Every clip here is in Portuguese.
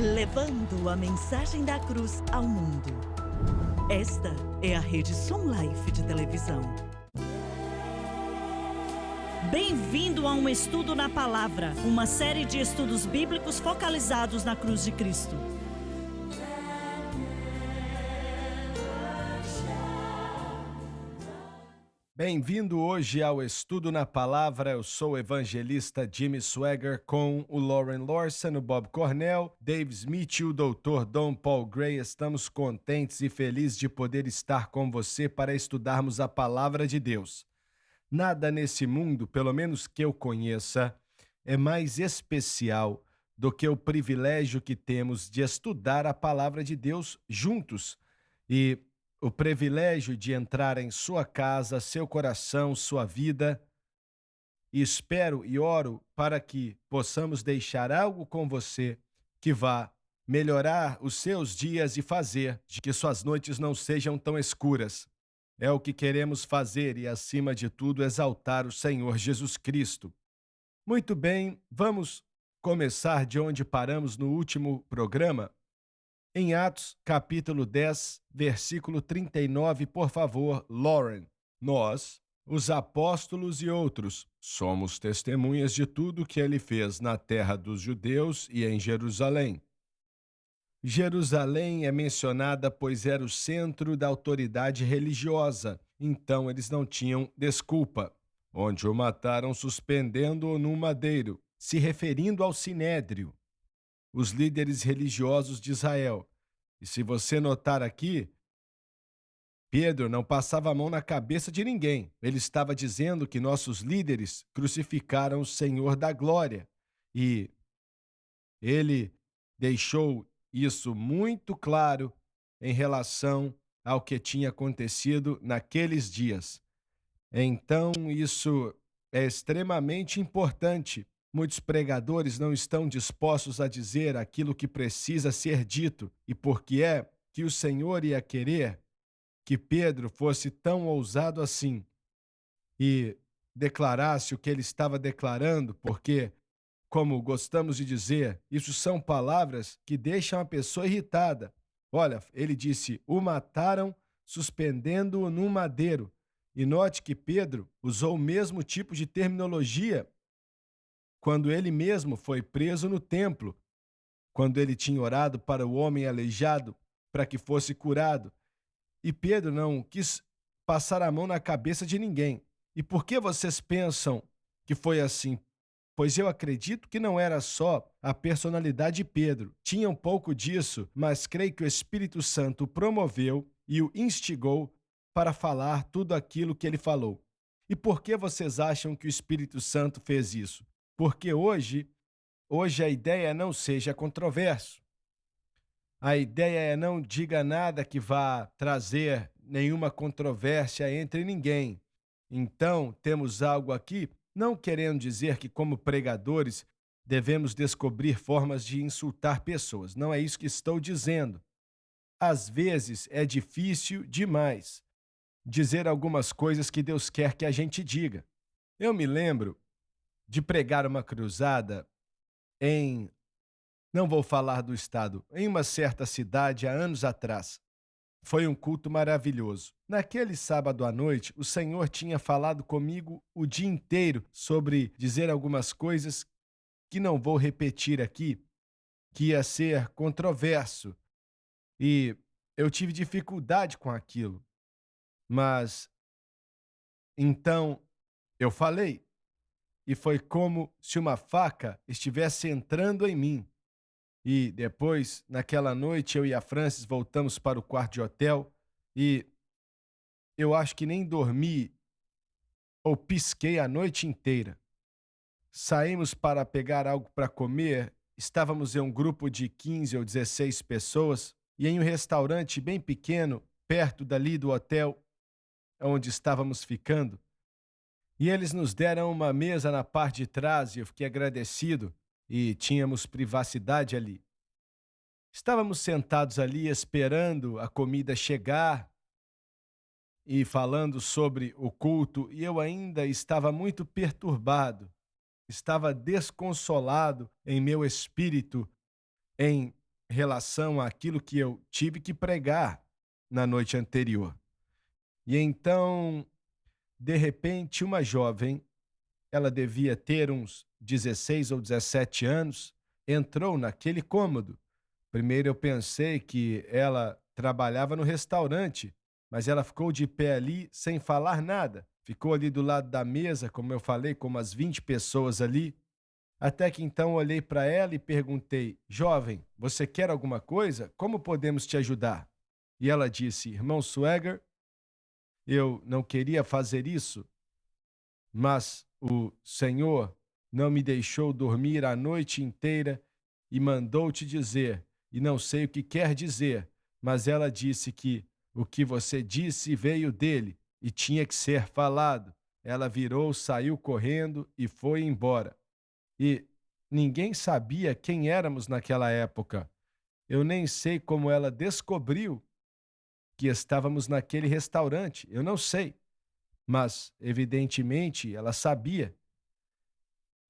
levando a mensagem da cruz ao mundo. Esta é a Rede Som Life de televisão. Bem-vindo a um estudo na palavra, uma série de estudos bíblicos focalizados na cruz de Cristo. Bem-vindo hoje ao Estudo na Palavra. Eu sou o evangelista Jimmy Swagger com o Lauren Lorson, o Bob Cornell, Dave Smith e o Dr. Don Paul Gray. Estamos contentes e felizes de poder estar com você para estudarmos a Palavra de Deus. Nada nesse mundo, pelo menos que eu conheça, é mais especial do que o privilégio que temos de estudar a Palavra de Deus juntos e o privilégio de entrar em sua casa, seu coração, sua vida. E espero e oro para que possamos deixar algo com você que vá melhorar os seus dias e fazer de que suas noites não sejam tão escuras. É o que queremos fazer e, acima de tudo, exaltar o Senhor Jesus Cristo. Muito bem, vamos começar de onde paramos no último programa. Em Atos, capítulo 10, versículo 39, por favor, Lauren. Nós, os apóstolos e outros, somos testemunhas de tudo que ele fez na terra dos judeus e em Jerusalém. Jerusalém é mencionada pois era o centro da autoridade religiosa, então eles não tinham desculpa, onde o mataram suspendendo-o num madeiro, se referindo ao Sinédrio, os líderes religiosos de Israel. E se você notar aqui, Pedro não passava a mão na cabeça de ninguém. Ele estava dizendo que nossos líderes crucificaram o Senhor da glória. E ele deixou isso muito claro em relação ao que tinha acontecido naqueles dias. Então, isso é extremamente importante. Muitos pregadores não estão dispostos a dizer aquilo que precisa ser dito. E por que é que o Senhor ia querer que Pedro fosse tão ousado assim e declarasse o que ele estava declarando? Porque, como gostamos de dizer, isso são palavras que deixam a pessoa irritada. Olha, ele disse, o mataram suspendendo-o num madeiro. E note que Pedro usou o mesmo tipo de terminologia quando ele mesmo foi preso no templo, quando ele tinha orado para o homem aleijado para que fosse curado. E Pedro não quis passar a mão na cabeça de ninguém. E por que vocês pensam que foi assim? Pois eu acredito que não era só a personalidade de Pedro. Tinha um pouco disso, mas creio que o Espírito Santo o promoveu e o instigou para falar tudo aquilo que ele falou. E por que vocês acham que o Espírito Santo fez isso? Porque hoje a ideia é não seja controverso. A ideia é não diga nada que vá trazer nenhuma controvérsia entre ninguém. Então, temos algo aqui, não querendo dizer que, como pregadores, devemos descobrir formas de insultar pessoas. Não é isso que estou dizendo. Às vezes é difícil demais dizer algumas coisas que Deus quer que a gente diga. Eu me lembro de pregar uma cruzada não vou falar do estado, em uma certa cidade há anos atrás. Foi um culto maravilhoso. Naquele sábado à noite, o Senhor tinha falado comigo o dia inteiro sobre dizer algumas coisas que não vou repetir aqui, que ia ser controverso. E eu tive dificuldade com aquilo. Mas então eu falei. E foi como se uma faca estivesse entrando em mim. E depois, naquela noite, eu e a Francis voltamos para o quarto de hotel e eu acho que nem dormi ou pisquei a noite inteira. Saímos para pegar algo para comer, estávamos em um grupo de 15 ou 16 pessoas e em um restaurante bem pequeno, perto dali do hotel onde estávamos ficando. E eles nos deram uma mesa na parte de trás e eu fiquei agradecido e tínhamos privacidade ali. Estávamos sentados ali esperando a comida chegar e falando sobre o culto e eu ainda estava muito perturbado, estava desconsolado em meu espírito em relação àquilo que eu tive que pregar na noite anterior. E então, de repente, uma jovem, ela devia ter uns 16 ou 17 anos, entrou naquele cômodo. Primeiro eu pensei que ela trabalhava no restaurante, mas ela ficou de pé ali sem falar nada. Ficou ali do lado da mesa, como eu falei, com umas 20 pessoas ali. Até que então eu olhei para ela e perguntei: Jovem, você quer alguma coisa? Como podemos te ajudar? E ela disse: Irmão Swagger, eu não queria fazer isso, mas o Senhor não me deixou dormir a noite inteira e mandou te dizer, e não sei o que quer dizer, mas ela disse que o que você disse veio dele e tinha que ser falado. Ela virou, saiu correndo e foi embora. E ninguém sabia quem éramos naquela época. Eu nem sei como ela descobriu que estávamos naquele restaurante. Eu não sei, mas evidentemente ela sabia.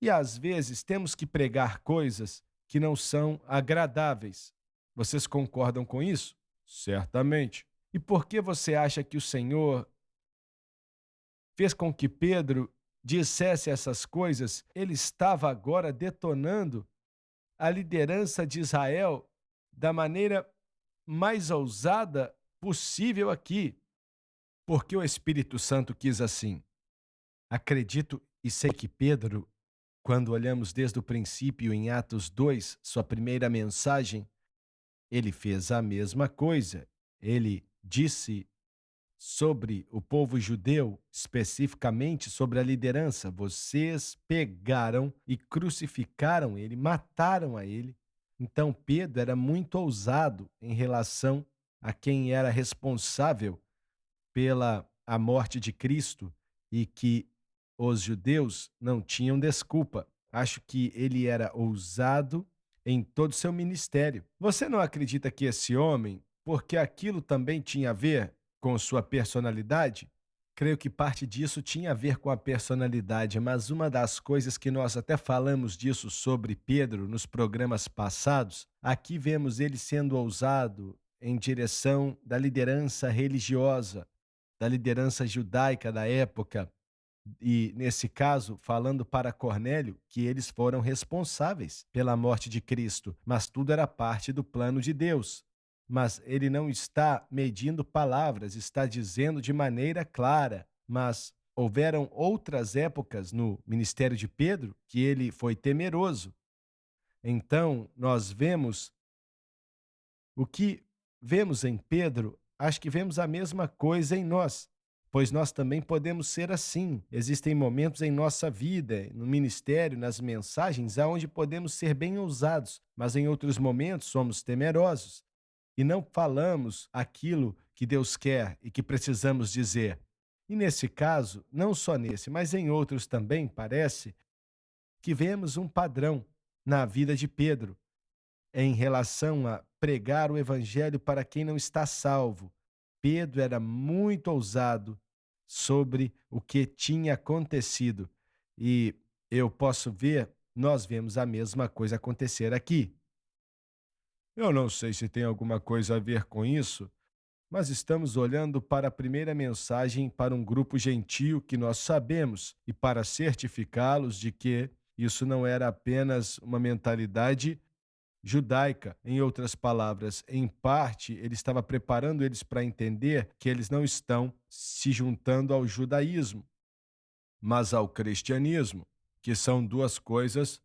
E às vezes temos que pregar coisas que não são agradáveis. Vocês concordam com isso? Certamente. E por que você acha que o Senhor fez com que Pedro dissesse essas coisas? Ele estava agora detonando a liderança de Israel da maneira mais ousada possível aqui, porque o Espírito Santo quis assim. Acredito e sei que Pedro, quando olhamos desde o princípio em Atos 2, sua primeira mensagem, ele fez a mesma coisa. Ele disse sobre o povo judeu, especificamente sobre a liderança: vocês pegaram e crucificaram ele, mataram a ele. Então Pedro era muito ousado em relação a quem era responsável pela a morte de Cristo e que os judeus não tinham desculpa. Acho que ele era ousado em todo o seu ministério. Você não acredita que esse homem, porque aquilo também tinha a ver com sua personalidade? Creio que parte disso tinha a ver com a personalidade, mas uma das coisas que nós até falamos disso sobre Pedro nos programas passados, aqui vemos ele sendo ousado em direção da liderança religiosa, da liderança judaica da época, e nesse caso, falando para Cornélio que eles foram responsáveis pela morte de Cristo, mas tudo era parte do plano de Deus. Mas ele não está medindo palavras, está dizendo de maneira clara. Mas houveram outras épocas no ministério de Pedro que ele foi temeroso. Então, nós vemos o que vemos em Pedro, acho que vemos a mesma coisa em nós, pois nós também podemos ser assim. Existem momentos em nossa vida, no ministério, nas mensagens, aonde podemos ser bem ousados, mas em outros momentos somos temerosos e não falamos aquilo que Deus quer e que precisamos dizer. E nesse caso, não só nesse, mas em outros também, parece que vemos um padrão na vida de Pedro em relação a pregar o evangelho para quem não está salvo. Pedro era muito ousado sobre o que tinha acontecido. E eu posso ver, nós vemos a mesma coisa acontecer aqui. Eu não sei se tem alguma coisa a ver com isso, mas estamos olhando para a primeira mensagem para um grupo gentio que nós sabemos e para certificá-los de que isso não era apenas uma mentalidade judaica. Em outras palavras, em parte, ele estava preparando eles para entender que eles não estão se juntando ao judaísmo, mas ao cristianismo, que são duas coisas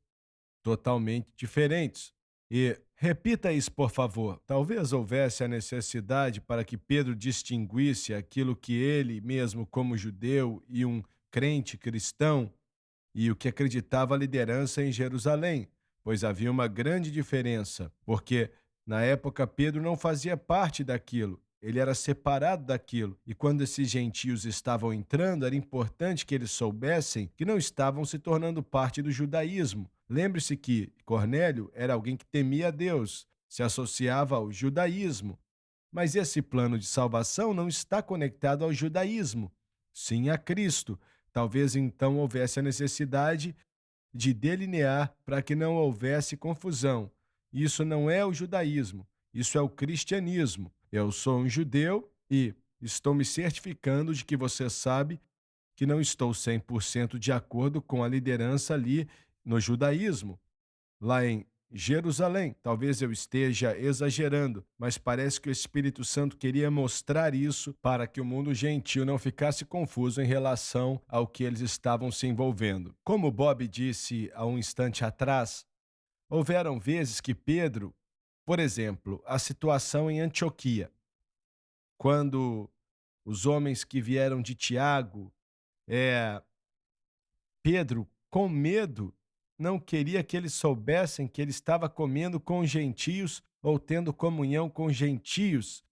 totalmente diferentes. E repita isso, por favor. Talvez houvesse a necessidade para que Pedro distinguisse aquilo que ele mesmo, como judeu e um crente cristão, e o que acreditava a liderança em Jerusalém, pois havia uma grande diferença, porque na época Pedro não fazia parte daquilo, ele era separado daquilo, e quando esses gentios estavam entrando, era importante que eles soubessem que não estavam se tornando parte do judaísmo. Lembre-se que Cornélio era alguém que temia a Deus, se associava ao judaísmo, mas esse plano de salvação não está conectado ao judaísmo, sim a Cristo. Talvez então houvesse a necessidade de delinear para que não houvesse confusão. Isso não é o judaísmo, isso é o cristianismo. Eu sou um judeu e estou me certificando de que você sabe que não estou 100% de acordo com a liderança ali no judaísmo, lá em Jerusalém. Talvez eu esteja exagerando, mas parece que o Espírito Santo queria mostrar isso para que o mundo gentil não ficasse confuso em relação ao que eles estavam se envolvendo. Como Bob disse há um instante atrás, houveram vezes que Pedro, por exemplo, a situação em Antioquia, quando os homens que vieram de Tiago, é, Pedro, com medo, não queria que eles soubessem que ele estava comendo com gentios ou tendo comunhão com gentios.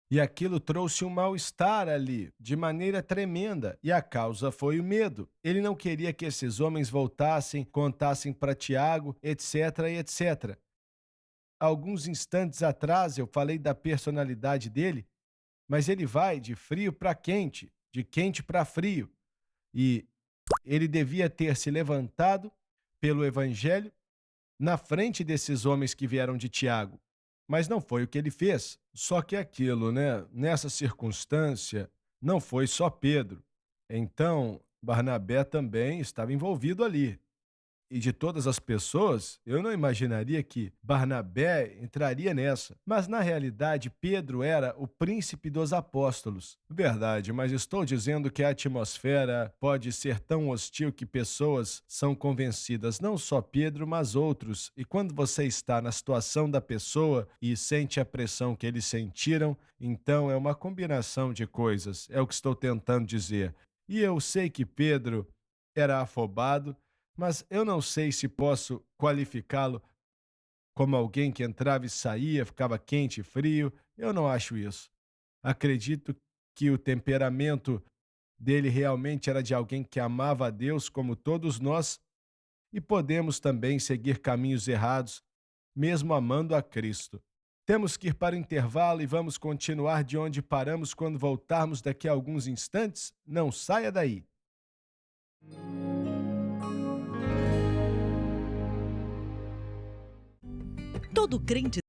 E aquilo trouxe um mal-estar ali, de maneira tremenda, e a causa foi o medo. Ele não queria que esses homens voltassem, contassem para Tiago, etc, etc. Alguns instantes atrás eu falei da personalidade dele, mas ele vai de frio para quente, de quente para frio. E ele devia ter se levantado pelo evangelho na frente desses homens que vieram de Tiago. Mas não foi o que ele fez. Só que aquilo, né? Nessa circunstância, não foi só Pedro. Então, Barnabé também estava envolvido ali. E de todas as pessoas, eu não imaginaria que Barnabé entraria nessa. Mas na realidade, Pedro era o príncipe dos apóstolos. Verdade, mas estou dizendo que a atmosfera pode ser tão hostil que pessoas são convencidas, não só Pedro, mas outros. E quando você está na situação da pessoa e sente a pressão que eles sentiram, então é uma combinação de coisas. É o que estou tentando dizer. E eu sei que Pedro era afobado, mas eu não sei se posso qualificá-lo como alguém que entrava e saía, ficava quente e frio. Eu não acho isso. Acredito que o temperamento dele realmente era de alguém que amava a Deus, como todos nós, e podemos também seguir caminhos errados, mesmo amando a Cristo. Temos que ir para o intervalo e vamos continuar de onde paramos quando voltarmos daqui a alguns instantes. Não saia daí. Todo crente